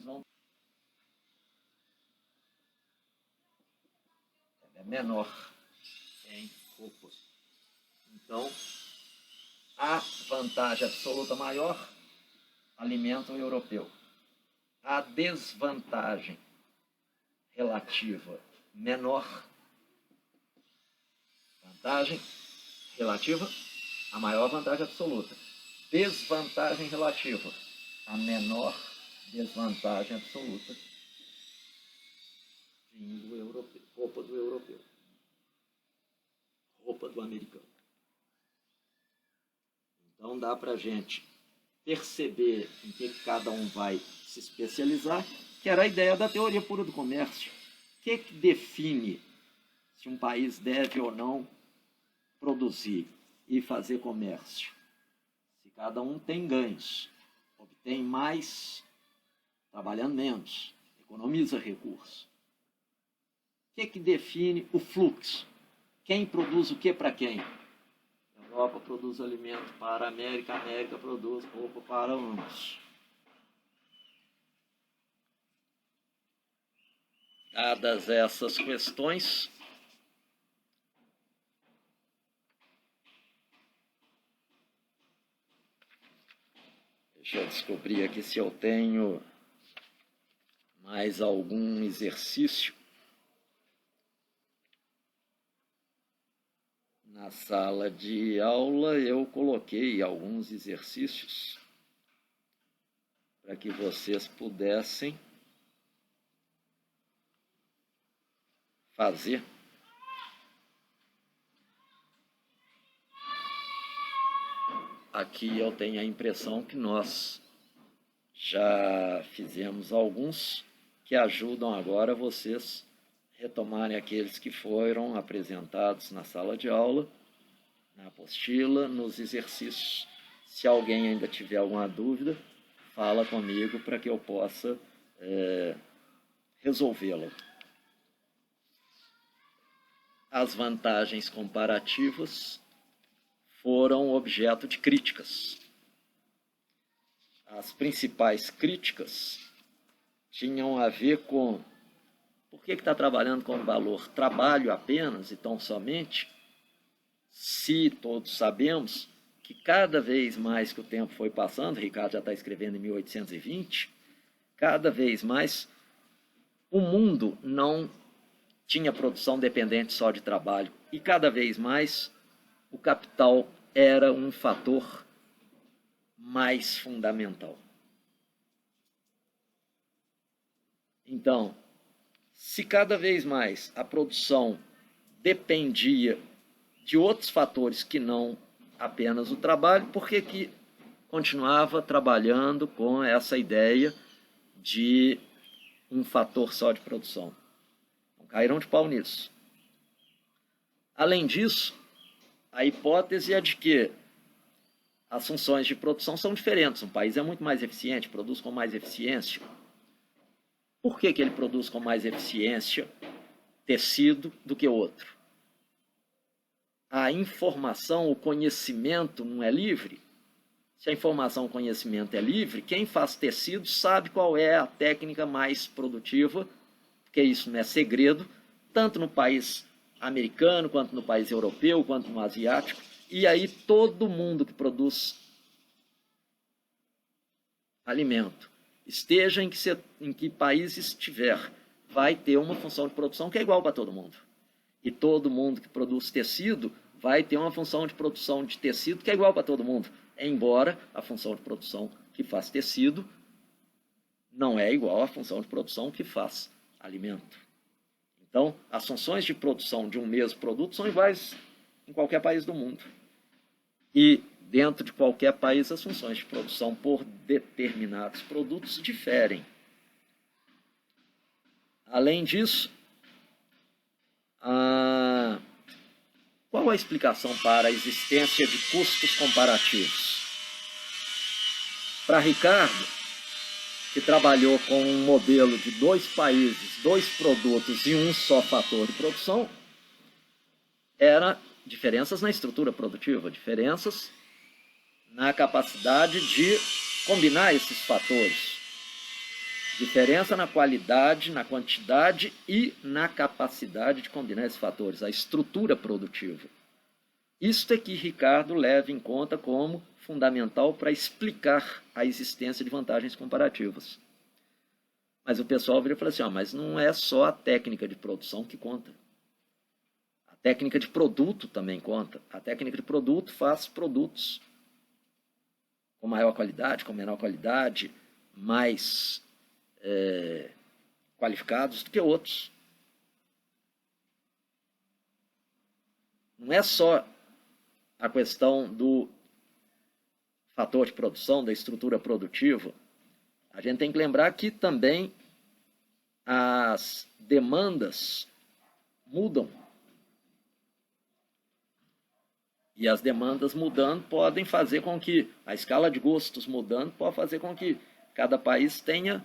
vão... é menor em roupa. Então, a vantagem absoluta maior alimenta o europeu. A desvantagem relativa menor, vantagem relativa, a maior vantagem absoluta. Desvantagem relativa, a menor desvantagem absoluta, vinho do europeu, roupa do europeu, roupa do americano. Então dá para a gente perceber em que cada um vai se especializar, que era a ideia da teoria pura do comércio. O que define se um país deve ou não produzir e fazer comércio? Se cada um tem ganhos, obtém mais trabalhando menos, economiza recursos. O que define o fluxo? Quem produz o que para quem? A Europa produz alimento para a América produz roupa para ambos. Dadas essas questões, deixa eu descobrir aqui se eu tenho mais algum exercício na sala de aula. Eu coloquei alguns exercícios para que vocês pudessem fazer. Aqui eu tenho a impressão que nós já fizemos alguns que ajudam agora vocês retomarem aqueles que foram apresentados na sala de aula, na apostila, nos exercícios. Se alguém ainda tiver alguma dúvida, fala comigo para que eu possa resolvê-la. As vantagens comparativas foram objeto de críticas. As principais críticas tinham a ver com por que está trabalhando com valor trabalho apenas e tão somente, se todos sabemos que cada vez mais que o tempo foi passando, Ricardo já está escrevendo em 1820, cada vez mais o mundo não tinha produção dependente só de trabalho, e cada vez mais o capital era um fator mais fundamental. Então, se cada vez mais a produção dependia de outros fatores que não apenas o trabalho, por que continuava trabalhando com essa ideia de um fator só de produção? Não caíram de pau nisso. Além disso, a hipótese é de que as funções de produção são diferentes. Um país é muito mais eficiente, produz com mais eficiência. Por que ele produz com mais eficiência tecido do que outro? A informação, o conhecimento não é livre? Se a informação, o conhecimento é livre, quem faz tecido sabe qual é a técnica mais produtiva, porque isso não é segredo, tanto no país americano, quanto no país europeu, quanto no asiático. E aí todo mundo que produz alimento, esteja em que país estiver, vai ter uma função de produção que é igual para todo mundo. E todo mundo que produz tecido vai ter uma função de produção de tecido que é igual para todo mundo, embora a função de produção que faz tecido não é igual à função de produção que faz alimento. Então, as funções de produção de um mesmo produto são iguais em qualquer país do mundo. E dentro de qualquer país, as funções de produção por determinados produtos diferem. Além disso, qual a explicação para a existência de custos comparativos? Para Ricardo, que trabalhou com um modelo de 2 países, 2 produtos e um só fator de produção, era diferenças na estrutura produtiva, diferenças na capacidade de combinar esses fatores. Diferença na qualidade, na quantidade e na capacidade de combinar esses fatores, a estrutura produtiva. Isto é que Ricardo leva em conta como fundamental para explicar a existência de vantagens comparativas. Mas o pessoal vira e fala assim, mas não é só a técnica de produção que conta. A técnica de produto também conta. A técnica de produto faz produtos com maior qualidade, com menor qualidade, mais qualificados do que outros. Não é só a questão do fator de produção, da estrutura produtiva. A gente tem que lembrar que também as demandas mudam. E as demandas mudando podem fazer com que, a escala de gostos mudando, pode fazer com que cada país tenha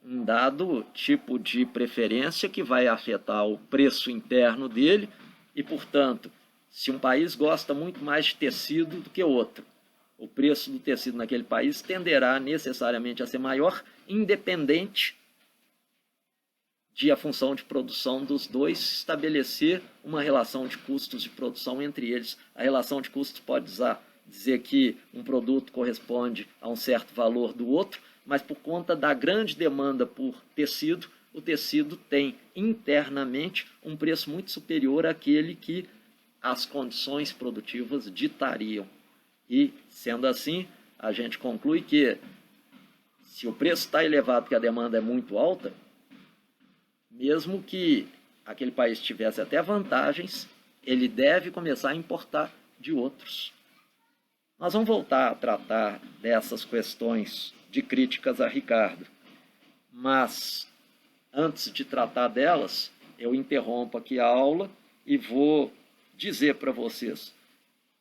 um dado tipo de preferência que vai afetar o preço interno dele e, portanto, se um país gosta muito mais de tecido do que outro, o preço do tecido naquele país tenderá necessariamente a ser maior, independente de a função de produção dos dois estabelecer uma relação de custos de produção entre eles. A relação de custos pode dizer que um produto corresponde a um certo valor do outro, mas por conta da grande demanda por tecido, o tecido tem internamente um preço muito superior àquele que as condições produtivas ditariam. E, sendo assim, a gente conclui que, se o preço está elevado porque a demanda é muito alta, mesmo que aquele país tivesse até vantagens, ele deve começar a importar de outros. Nós vamos voltar a tratar dessas questões de críticas a Ricardo, mas antes de tratar delas, eu interrompo aqui a aula e vou dizer para vocês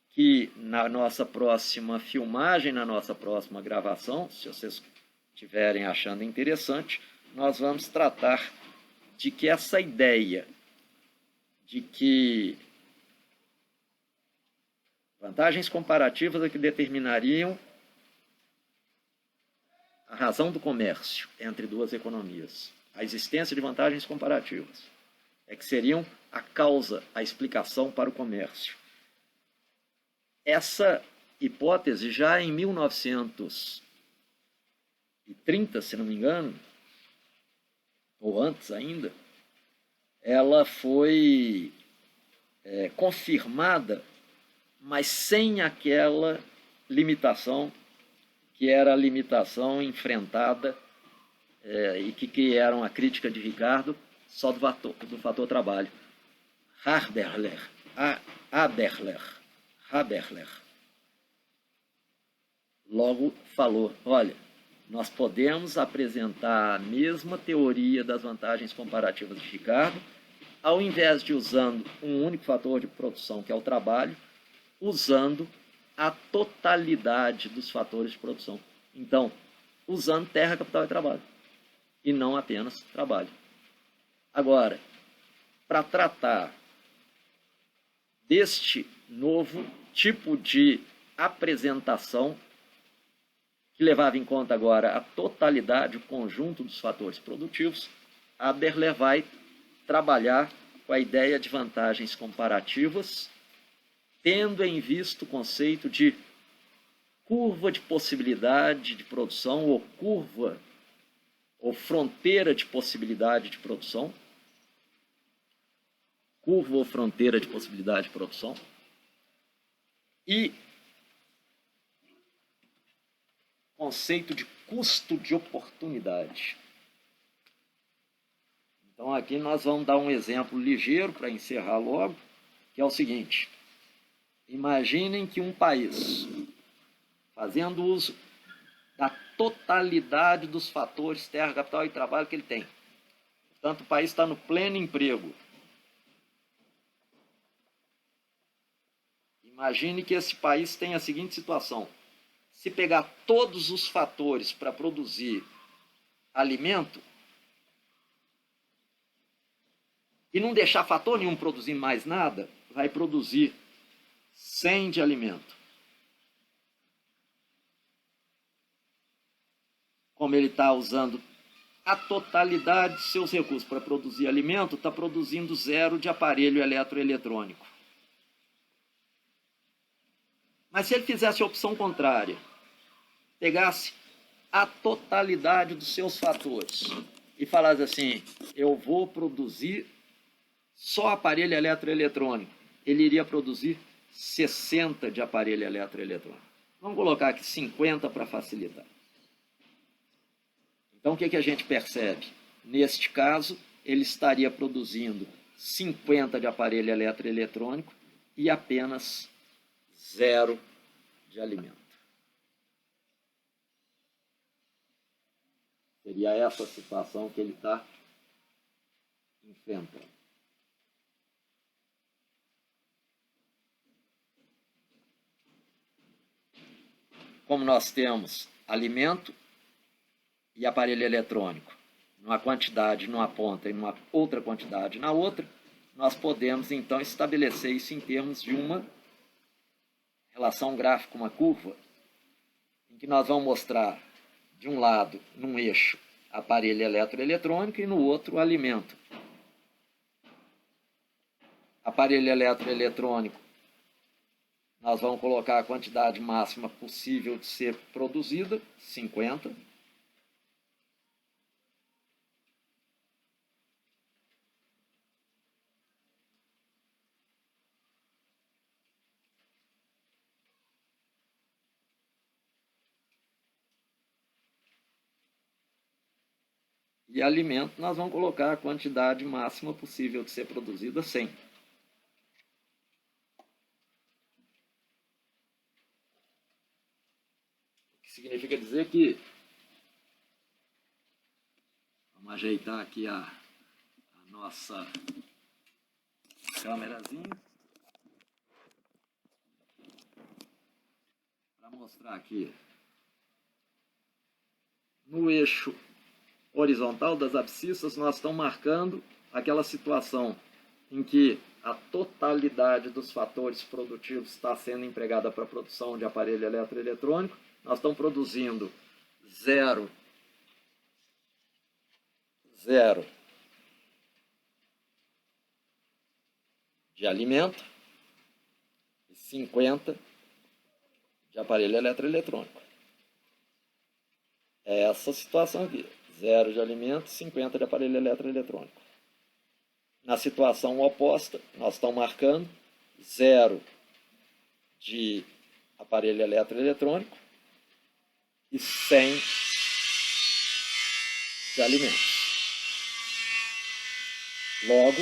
que na nossa próxima filmagem, na nossa próxima gravação, se vocês estiverem achando interessante, nós vamos tratar de que essa ideia de que vantagens comparativas é que determinariam a razão do comércio entre duas economias, a existência de vantagens comparativas, é que seriam a causa, a explicação para o comércio. Essa hipótese, já em 1930, se não me engano, ou antes ainda, ela foi confirmada, mas sem aquela limitação, que era a limitação enfrentada e que era uma crítica de Ricardo só do fator trabalho. Haberler logo falou, olha, nós podemos apresentar a mesma teoria das vantagens comparativas de Ricardo, ao invés de usando um único fator de produção, que é o trabalho, usando a totalidade dos fatores de produção. Então, usando terra, capital e trabalho, e não apenas trabalho. Agora, para tratar deste novo tipo de apresentação, que levava em conta agora a totalidade, o conjunto dos fatores produtivos, Haberler vai trabalhar com a ideia de vantagens comparativas, tendo em vista o conceito de curva de possibilidade de produção, ou curva, ou fronteira de possibilidade de produção, curva ou fronteira de possibilidade de produção, e conceito de custo de oportunidade. Então aqui nós vamos dar um exemplo ligeiro para encerrar logo, que é o seguinte: imaginem que um país, fazendo uso da totalidade dos fatores terra, capital e trabalho que ele tem, portanto o país está no pleno emprego. Imagine que esse país tem a seguinte situação: se pegar todos os fatores para produzir alimento e não deixar fator nenhum produzir mais nada, vai produzir 100 de alimento. Como ele está usando a totalidade de seus recursos para produzir alimento está produzindo 0 de aparelho eletroeletrônico. Mas se ele fizesse a opção contrária, pegasse a totalidade dos seus fatores e falasse assim, eu vou produzir só aparelho eletroeletrônico, ele iria produzir 60 de aparelho eletroeletrônico. Vamos colocar aqui 50 para facilitar. Então, o que a gente percebe? Neste caso, ele estaria produzindo 50 de aparelho eletroeletrônico e apenas 0 de alimento. Seria essa a situação que ele está enfrentando. Como nós temos alimento e aparelho eletrônico, numa quantidade numa ponta e numa outra quantidade na outra, nós podemos então estabelecer isso em termos de uma relação gráfica, uma curva, em que nós vamos mostrar de um lado, num eixo, aparelho eletroeletrônico e no outro, o alimento. Aparelho eletroeletrônico, nós vamos colocar a quantidade máxima possível de ser produzida, 50. E alimento, nós vamos colocar a quantidade máxima possível de ser produzida, 100. O que significa dizer que... Vamos ajeitar aqui a nossa câmerazinha. Para mostrar aqui. No eixo horizontal das abscissas, nós estamos marcando aquela situação em que a totalidade dos fatores produtivos está sendo empregada para a produção de aparelho eletroeletrônico. Nós estamos produzindo 0 de alimento e 50 de aparelho eletroeletrônico. É essa situação aqui. 0 de alimento, 50 de aparelho eletroeletrônico. Na situação oposta, nós estamos marcando 0 de aparelho eletroeletrônico e 100 de alimentos. Logo,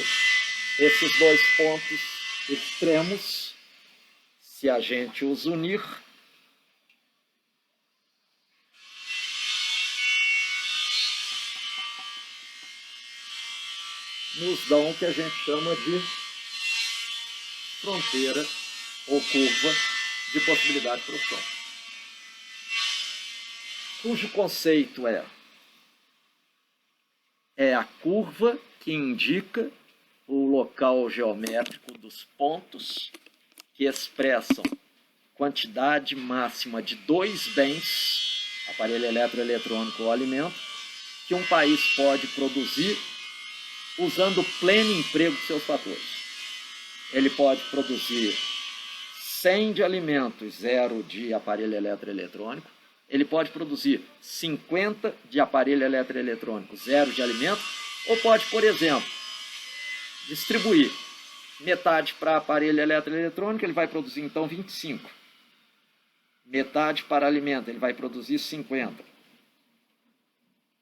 esses dois pontos extremos, se a gente os unir, nos dão o que a gente chama de fronteira ou curva de possibilidade de produção, cujo conceito é a curva que indica o local geométrico dos pontos que expressam quantidade máxima de 2 bens, aparelho eletroeletrônico ou alimento, que um país pode produzir usando o pleno emprego de seus fatores. Ele pode produzir 100 de alimentos, 0 de aparelho eletroeletrônico. Ele pode produzir 50 de aparelho eletroeletrônico, 0 de alimento. Ou pode, por exemplo, distribuir metade para aparelho eletroeletrônico, ele vai produzir então 25. Metade para alimento, ele vai produzir 50.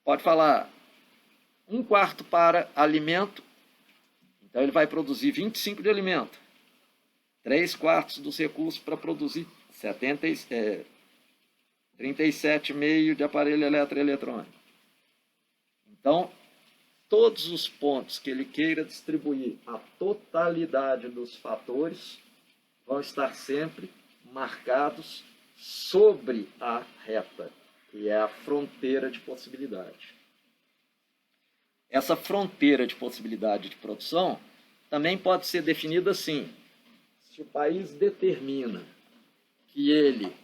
Pode falar 1/4 para alimento, então ele vai produzir 25 de alimento. 3/4 dos recursos para produzir 37,5 de aparelho eletroeletrônico. Então, todos os pontos que ele queira distribuir a totalidade dos fatores vão estar sempre marcados sobre a reta, que é a fronteira de possibilidade. Essa fronteira de possibilidade de produção também pode ser definida assim: se o país determina que ele